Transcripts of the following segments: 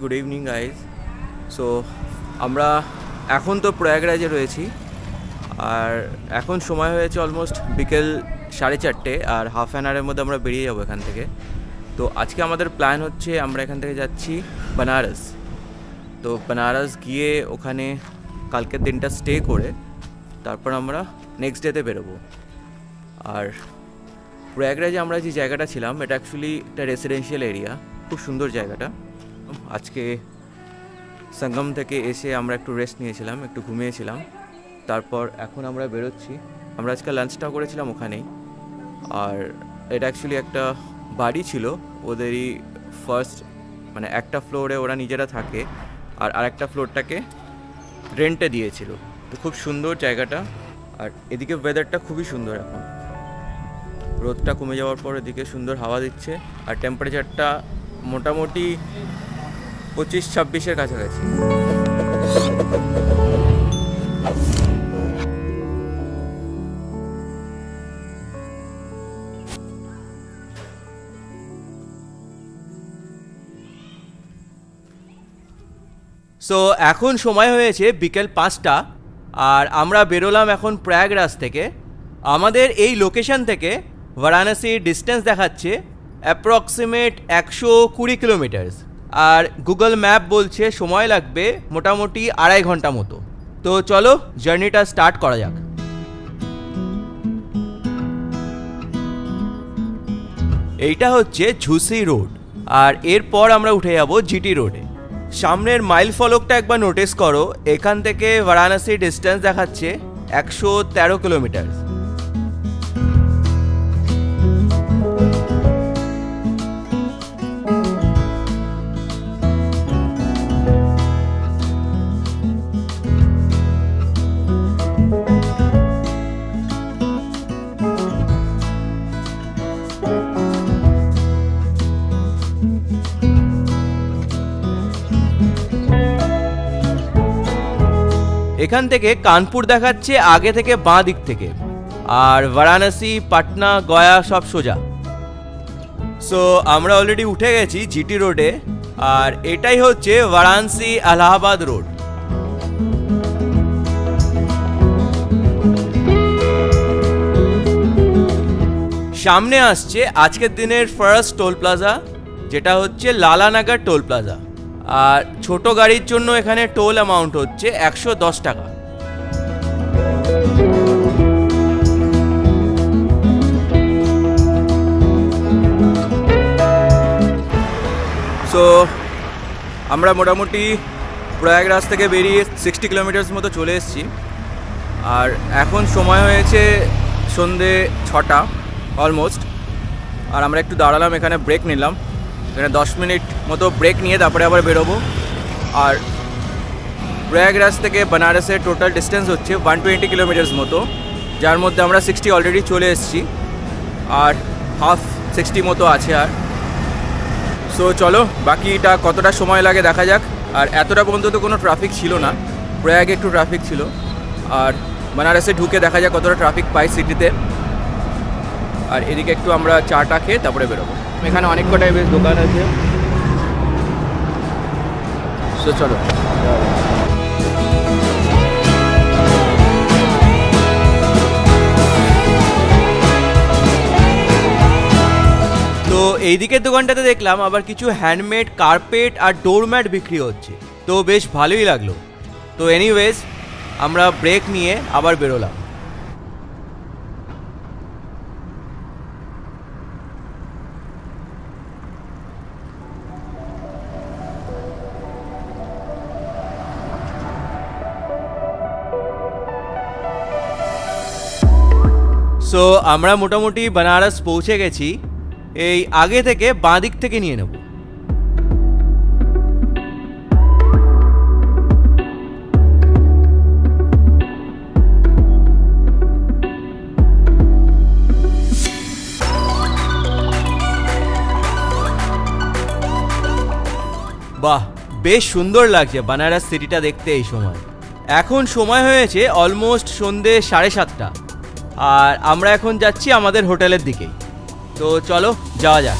Good evening guys. So আমরা এখন তো প্রয়াগরাজে রয়েছি, আর এখন সময় হয়েছে অলমোস্ট বিকেল 4:30, আর হাফ অ্যান আওয়ারের মধ্যে আমরা বেরিয়ে যাবো এখান থেকে। তো আজকে আমাদের প্ল্যান হচ্ছে আমরা এখান থেকে যাচ্ছি বেনারস। তো বেনারস গিয়ে ওখানে কালকের দিনটা স্টে করে তারপর আমরা নেক্সট ডেতে বেরোবো। আর প্রয়াগরাজে আমরা যে জায়গাটা ছিলাম এটা অ্যাকচুয়ালি একটা রেসিডেন্সিয়াল এরিয়া, খুব সুন্দর জায়গাটা। আজকে সঙ্গম থেকে এসে আমরা একটু রেস্ট নিয়েছিলাম, একটু ঘুমিয়েছিলাম, তারপর এখন আমরা বেরোচ্ছি। আমরা আজকে লাঞ্চটাও করেছিলাম ওখানেই। আর এটা অ্যাকচুয়ালি একটা বাড়ি ছিল ওদেরই, ফার্স্ট মানে একটা ফ্লোরে ওরা নিজেরা থাকে আর আরেকটা ফ্লোরটাকে রেন্টে দিয়েছিল। তো খুব সুন্দর জায়গাটা, আর এদিকে ওয়েদারটা খুবই সুন্দর। এখন রোদটা কমে যাওয়ার পর এদিকে সুন্দর হাওয়া দিচ্ছে, আর টেম্পারেচারটা মোটামুটি 25-26-এর কাছাকাছি। সো এখন সময় হয়েছে বিকেল 5টা, আর আমরা বেরোলাম এখন প্রয়াগরাজ থেকে। আমাদের এই লোকেশন থেকে বারাণসীর ডিস্টেন্স দেখাচ্ছে অ্যাপ্রক্সিমেট 120 কিলোমিটার, আর গুগল ম্যাপ বলছে সময় লাগবে মোটামুটি 2.5 ঘন্টা মতো। তো চলো জার্নিটা স্টার্ট করা যাক। এইটা হচ্ছে ঝুসি রোড, আর এরপর আমরা উঠে যাব জিটি রোডে। সামনের মাইল ফলকটা একবার নোটিস করো, এখান থেকে বারাণসীর ডিস্টেন্স দেখাচ্ছে 113 কিলোমিটার। এখান থেকে কানপুর দেখাচ্ছে আগে থেকে বাঁ দিক থেকে, আর বারাণসী, পাটনা, গয়া সব সোজা। সো আমরা অলরেডি উঠে গেছি জিটি রোডে, আর এটাই হচ্ছে বারাণসী এলাহাবাদ রোড। সামনে আসছে আজকের দিনের ফার্স্ট টোল প্লাজা, যেটা হচ্ছে লালানগর টোল প্লাজা। আর ছোট গাড়ির জন্য এখানে টোল অ্যামাউন্ট হচ্ছে 110 টাকা। সো আমরা মোটামুটি প্রয়াগরাজ থেকে বেরিয়ে 60 কিলোমিটার্স মতো চলে এসেছি, আর এখন সময় হয়েছে সন্ধে 6টা অলমোস্ট। আর আমরা একটু দাঁড়ালাম, এখানে ব্রেক নিলাম, এখানে 10 মিনিট মতো ব্রেক নিয়ে তারপরে আবার বেরোবো। আর প্রয়াগরাজ থেকে বেনারসের টোটাল ডিস্টেন্স হচ্ছে 120 কিলোমিটার্স মতো, যার মধ্যে আমরা 60 অলরেডি চলে এসেছি, আর হাফ 60 মতো আছে। আর সো চলো বাকিটা কতটা সময় লাগে দেখা যাক। আর এতটা পর্যন্ত তো কোনো ট্রাফিক ছিল না, প্রয়াগে একটু ট্রাফিক ছিল, আর বেনারসে ঢুকে দেখা যাক কতটা ট্রাফিক পাই সিটিতে। আর এদিকে একটু আমরা চাটা খেয়ে তারপরে বেরোবো। এখানে অনেক কটাই বেশ দোকান আছে, সো চলো। তো এই দিকের দোকানটাতে দেখলাম আবার কিছু হ্যান্ডমেড কার্পেট আর ডোরম্যাট বিক্রি হচ্ছে, তো বেশ ভালোই লাগলো। তো এনিওয়েজ আমরা ব্রেক নিয়ে আবার বেরোলাম। সো আমরা মোটামুটি বেনারস পৌঁছে গেছি। এই আগে থেকে বাঁ দিক থেকে নিয়ে নেব। বাহ, বেশ সুন্দর লাগছে বেনারস সিটিটা দেখতে এই সময়। এখন সময় হয়েছে অলমোস্ট সন্ধে 7:30, আর আমরা এখন যাচ্ছি আমাদের হোটেলের দিকেই। তো চলো যাওয়া যাক।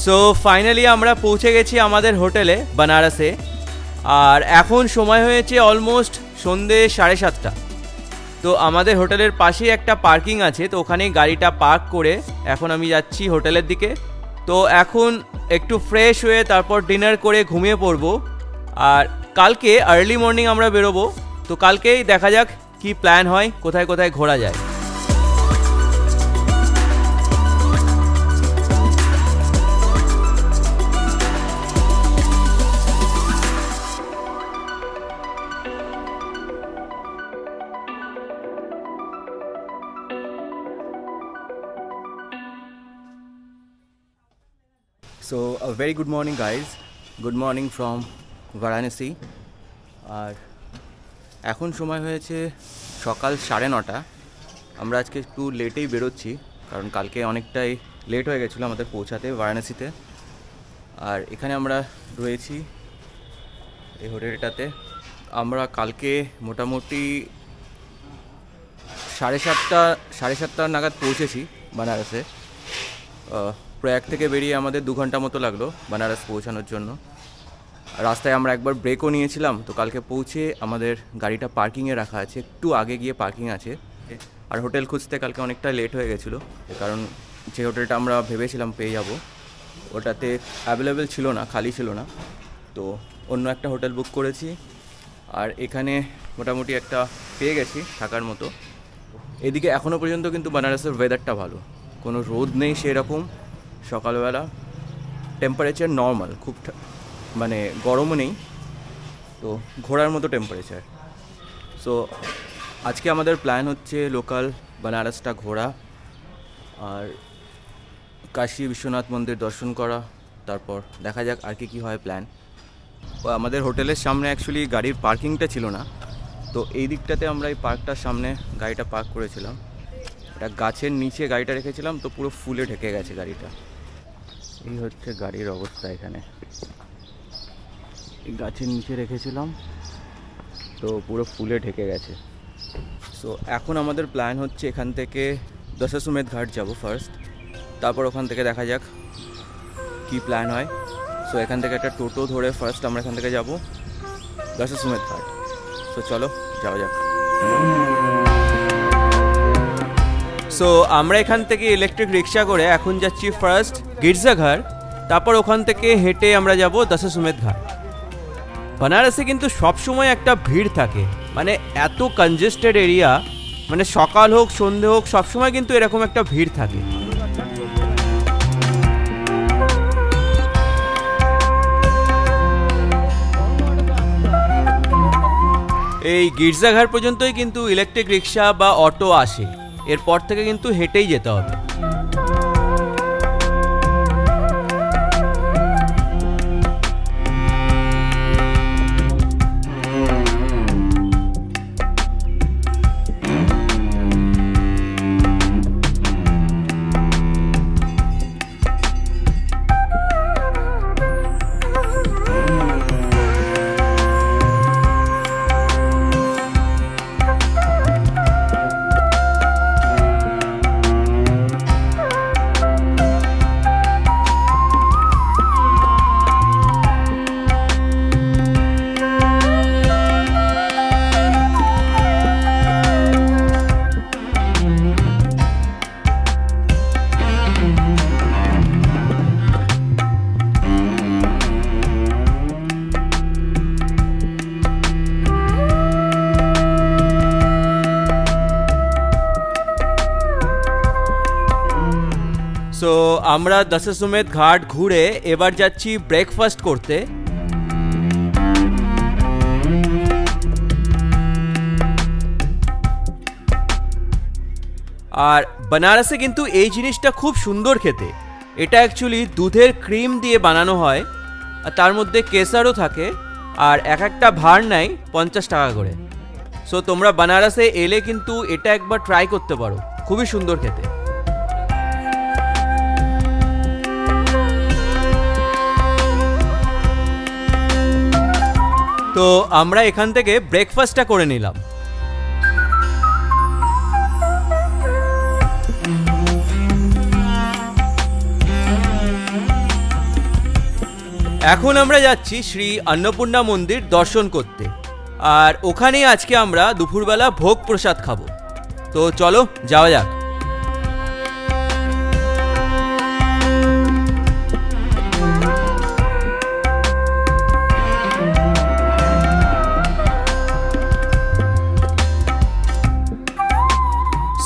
সো ফাইনালি আমরা পৌঁছে গেছি আমাদের হোটেলে বানারসে। আর এখন সময় হয়েছে অলমোস্ট সন্ধে 7:30। তো আমাদের হোটেলের পাশেই একটা পার্কিং আছে, তো ওখানেই গাড়িটা পার্ক করে এখন আমি যাচ্ছি হোটেলের দিকে। তো এখন একটু ফ্রেশ হয়ে তারপর ডিনার করে ঘুমিয়ে পড়বো। আর কালকে আর্লি মর্নিং আমরা বেরোবো। তো কালকেই দেখা যাক কি প্ল্যান হয়, কোথায় কোথায় ঘোরা যায়। So a very good morning guys, good morning from Varanasi। আর এখন সময় হয়েছে সকাল 9:30। আমরা আজকে একটু লেটেই বেরোচ্ছি, কারণ কালকে অনেকটাই লেট হয়ে গেছিলো আমাদের পৌঁছাতে বারাণসীতে। আর এখানে আমরা রয়েছি এই হোটেলটাতে। আমরা কালকে মোটামুটি 7:30 নাগাদ পৌঁছেছি বানারসে। প্রয়াগ থেকে বেরিয়ে আমাদের 2 ঘন্টা মতো লাগলো বানারস পৌঁছানোর জন্য। রাস্তায় আমরা একবার ব্রেকও নিয়েছিলাম। তো কালকে পৌঁছে আমাদের গাড়িটা পার্কিংয়ে রাখা আছে, একটু আগে গিয়ে পার্কিং আছে। আর হোটেল খুঁজতে কালকে অনেকটা লেট হয়ে গেছিলো, কারণ যে হোটেলটা আমরা ভেবেছিলাম পেয়ে যাব ওটাতে অ্যাভেলেবেল ছিল না, খালি ছিল না। তো অন্য একটা হোটেল বুক করেছি। আর এখানে মোটামুটি একটা পেয়ে গেছি থাকার মতো। এদিকে এখনও পর্যন্ত কিন্তু বানারসের ওয়েদারটা ভালো, কোনো রোদ নেই সেরকম। সকালবেলা টেম্পারেচার নর্মাল, খুব মানে গরমও নেই, তো ঘোরার মতো টেম্পারেচার। সো আজকে আমাদের প্ল্যান হচ্ছে লোকাল বানারসটা ঘোরা আর কাশী বিশ্বনাথ মন্দির দর্শন করা। তারপর দেখা যাক আর কি হয় প্ল্যান। আমাদের হোটেলের সামনে অ্যাকচুয়ালি গাড়ির পার্কিংটা ছিল না, তো এই দিকটাতে আমরা এই পার্কটার সামনে গাড়িটা পার্ক করেছিলাম। এটা গাছের নিচে গাড়িটা রেখেছিলাম, তো পুরো ফুলে ঢেকে গেছে গাড়িটা। এই হচ্ছে গাড়ির অবস্থা। এখানে এই গাছের নিচে রেখেছিলাম, তো পুরো ফুলে ঢেকে গেছে। সো এখন আমাদের প্ল্যান হচ্ছে এখান থেকে দশাশ্বমেধ ঘাট যাব ফার্স্ট, তারপর ওখান থেকে দেখা যাক কি প্ল্যান হয়। সো এখান থেকে একটা টোটো ধরে ফার্স্ট আমরা এখান থেকে যাব দশাশ্বমেধ ঘাট। সো চলো যাওয়া যাক। সো আমরা এখান থেকে ইলেকট্রিক রিক্সা করে এখন যাচ্ছি ফার্স্ট গির্জাঘর, তারপর ওখান থেকে হেঁটে আমরা যাব দশাশ্বমেধ ঘাট। বানারসে কিন্তু সবসময় একটা ভিড় থাকে, মানে এত কনজেস্টেড এরিয়া, মানে সকাল হোক সন্ধে হোক সবসময় কিন্তু এরকম একটা ভিড় থাকে। এই গির্জাঘাট পর্যন্তই কিন্তু ইলেকট্রিক রিক্সা বা অটো আসে, এরপর থেকে কিন্তু হেঁটেই যেতে হবে। সো আমরা দশাশ্বমেধ ঘাট ঘুরে এবার যাচ্ছি ব্রেকফাস্ট করতে। আর বানারসে কিন্তু এই জিনিসটা খুব সুন্দর খেতে। এটা অ্যাকচুয়ালি দুধের ক্রিম দিয়ে বানানো হয়, আর তার মধ্যে কেসারও থাকে। আর এক একটা ভার নেয় 50 টাকা করে। সো তোমরা বানারসে এলে কিন্তু এটা একবার ট্রাই করতে পারো, খুবই সুন্দর খেতে। তো আমরা এখান থেকে ব্রেকফাস্টটা করে নিলাম। এখন আমরা যাচ্ছি শ্রী অন্নপূর্ণা মন্দির দর্শন করতে, আর ওখানেই আজকে আমরা দুপুরবেলা ভোগ প্রসাদ খাবো। তো চলো যাওয়া যাক।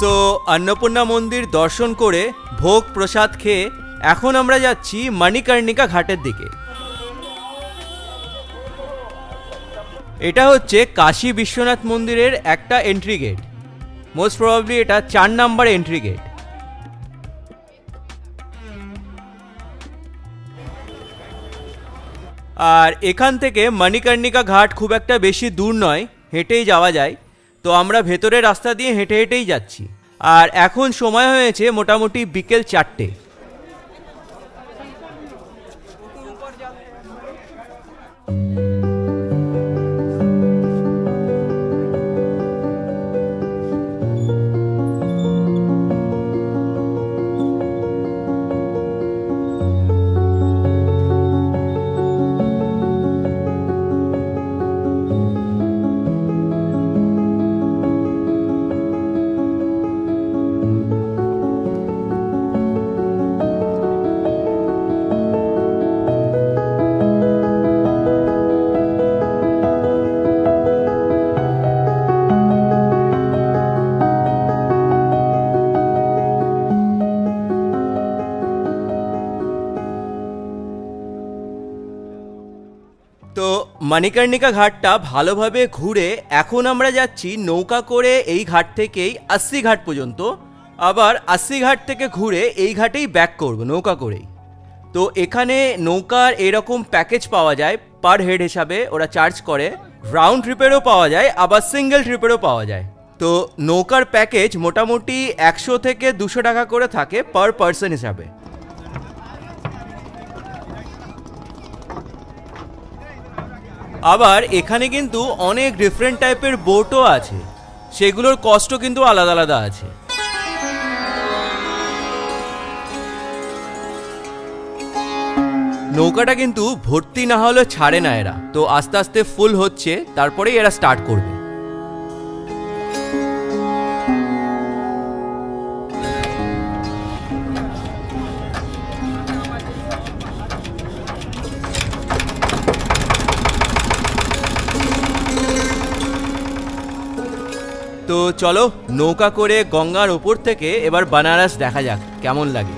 সো অন্নপূর্ণা মন্দির দর্শন করে ভোগ প্রসাদ খেয়ে এখন আমরা যাচ্ছি মণিকর্ণিকা ঘাটের দিকে। এটা হচ্ছে কাশী বিশ্বনাথ মন্দিরের একটা এন্ট্রি গেট, মোস্ট প্রবাবলি এটা 4 নাম্বার এন্ট্রি গেট। আর এখান থেকে মণিকর্ণিকা ঘাট খুব একটা বেশি দূর নয়, হেঁটেই যাওয়া যায়। তো আমরা ভেতরের রাস্তা দিয়ে হেঁটে হেঁটেই যাচ্ছি। আর এখন সময় হয়েছে মোটামুটি বিকেল 4টে। তো মণিকর্ণিকা ঘাটটা ভালোভাবে ঘুরে এখন আমরা যাচ্ছি নৌকা করে এই ঘাট থেকেই 80 ঘাট পর্যন্ত, আবার 80 ঘাট থেকে ঘুরে এই ঘাটেই ব্যাক করব নৌকা করেই। তো এখানে নৌকার এরকম প্যাকেজ পাওয়া যায়, পার হেড হিসাবে ওরা চার্জ করে। রাউন্ড ট্রিপেরও পাওয়া যায়, আবার সিঙ্গেল ট্রিপেরও পাওয়া যায়। তো নৌকার প্যাকেজ মোটামুটি 100 থেকে 200 টাকা করে থাকে পার পার্সন হিসাবে। আবার এখানে কিন্তু অনেক ডিফারেন্ট টাইপের বোটও আছে, সেগুলোর কস্টও কিন্তু আলাদা আলাদা আছে। নৌকাটা কিন্তু ভর্তি না হলে ছাড়ে না এরা, তো আস্তে আস্তে ফুল হচ্ছে, তারপরেই এরা স্টার্ট করবে। তো চলো নৌকা করে গঙ্গার ওপর থেকে এবার বানারস দেখা যাক কেমন লাগে।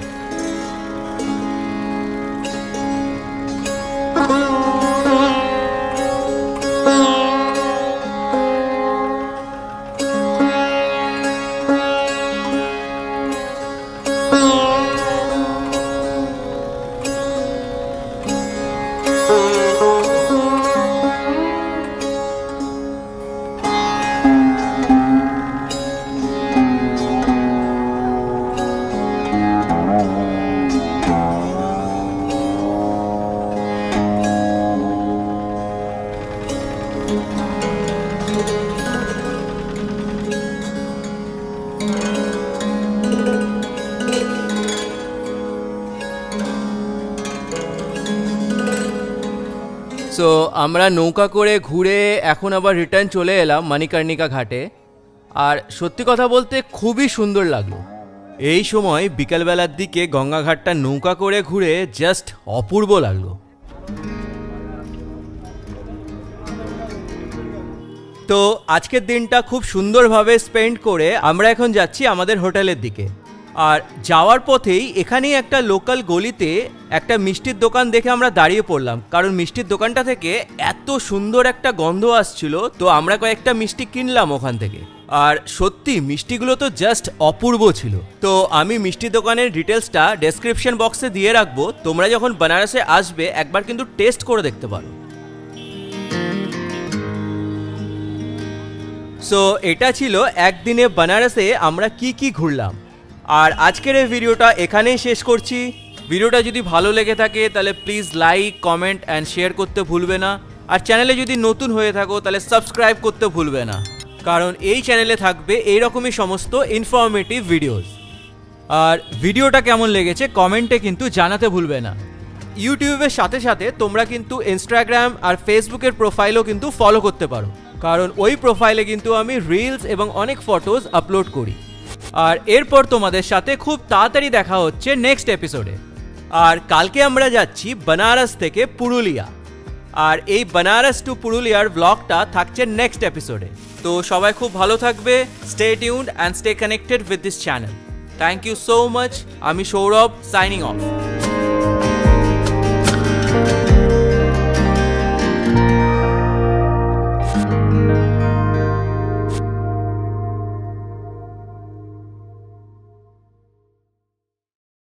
সো আমরা নৌকা করে ঘুরে এখন আবার রিটার্ন চলে এলাম মণিকর্ণিকা ঘাটে। আর সত্যি কথা বলতে খুবই সুন্দর লাগলো। এই সময় বিকালবেলার দিকে গঙ্গাঘাটটা নৌকা করে ঘুরে জাস্ট অপূর্ব লাগলো। তো আজকের দিনটা খুব সুন্দরভাবে স্পেন্ড করে আমরা এখন যাচ্ছি আমাদের হোটেলের দিকে। আর যাওয়ার পথেই এখানেই একটা লোকাল গলিতে একটা মিষ্টির দোকান দেখে আমরা দাঁড়িয়ে পড়লাম, কারণ মিষ্টির দোকানটা থেকে এত সুন্দর একটা গন্ধ আসছিল। তো আমরা কয়েকটা মিষ্টি কিনলাম ওখান থেকে, আর সত্যি মিষ্টিগুলো তো জাস্ট অপূর্ব ছিল। তো আমি মিষ্টি দোকানের ডিটেলসটা ডেসক্রিপশন বক্সে দিয়ে রাখবো, তোমরা যখন বেনারসে আসবে একবার কিন্তু টেস্ট করে দেখতে পারো। সো এটা ছিল একদিনে বেনারসে আমরা কি ঘুরলাম। আর আজকের এই ভিডিওটা এখানেই শেষ করছি। ভিডিওটা যদি ভালো লেগে থাকে তাহলে please like, comment and share করতে ভুলবে না। আর চ্যানেলে যদি নতুন হয়ে থাকো তাহলে সাবস্ক্রাইব করতে ভুলবে না, কারণ এই চ্যানেলে থাকবে এইরকমই সমস্ত ইনফরমেটিভ ভিডিওস। আর ভিডিওটা কেমন লেগেছে কমেন্টে কিন্তু জানাতে ভুলবে না। ইউটিউবের সাথে সাথে তোমরা কিন্তু ইনস্টাগ্রাম আর ফেসবুকের প্রোফাইলও কিন্তু ফলো করতে পারো, কারণ ওই প্রোফাইলে কিন্তু আমি রিলস এবং অনেক ফটোজ আপলোড করি। আর এরপর তোমাদের সাথে খুব তাড়াতাড়ি দেখা হচ্ছে নেক্সট এপিসোডে। আর কালকে আমরা যাচ্ছি বেনারস থেকে পুরুলিয়া, আর এই বেনারস টু পুরুলিয়ার ব্লগটা থাকছে নেক্সট এপিসোডে। তো সবাই খুব ভালো থাকবে, stay tuned and stay connected with this channel. Thank you so much. আমি সৌরভ, সাইনিং অফ।